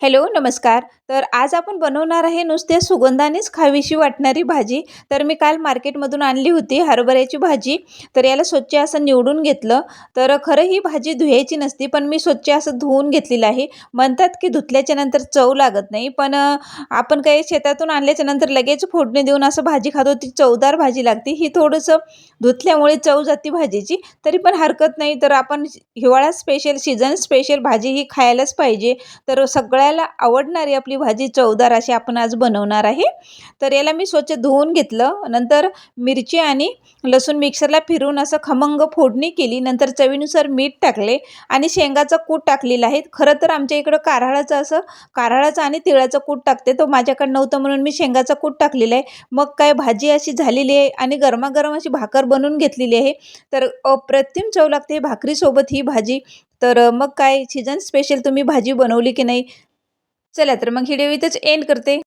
Hello, नमस्कार. तर आज आपण बनवणार आहे नुसत्या सुगंधानेच खावीशी वाटणारी भाजी. तर मी काल मार्केटमधून आणली होती हरभऱ्याची भाजी. तर याला स्वच्छ असं निवडून घेतलं. तर खरं ही भाजी धुवायची नसती, पण मी स्वच्छ असं धुवून घेतलेलं आहे. म्हणतात की धुतल्याच्या नंतर चव लागत नाही, पण आपण काही शेतातून आणल्याच्या नंतर लगेच फोडणी देऊन असं भाजी खातो, ती चवदार भाजी लागते. ही थोडंसं धुतल्यामुळे चव जाते भाजीची, तरी पण हरकत नाही. तर आपण हिवाळा स्पेशल, सीझन स्पेशल भाजी ही खायलाच पाहिजे. तर सगळ्याला आवडणारी आपली भाजी चवदार अशी आपण आज बनवणार आहे. तर याला मी स्वच्छ धुवून घेतलं. नंतर मिरची आणि लसूण मिक्सरला फिरवून असं खमंग फोडणी केली. नंतर चवीनुसार मीठ टाकले आणि शेंगाचं कूट टाकलेलं आहे. खरं तर आमच्या इकडं कारळाचं आणि तिळाचं कूट टाकते. तो माझ्याकडे नव्हतं म्हणून मी शेंगाचं कूट टाकलेलं आहे. मग काय भाजी अशी झालेली आहे आणि गरमागरम अशी भाकर बनवून घेतलेली आहे. तर अप्रतिम चव लागते भाकरीसोबत ही भाजी. तर मग काय सीझन स्पेशल तुम्ही भाजी बनवली की नाही? चला तर मग व्हिडिओ इथेच एंड करते.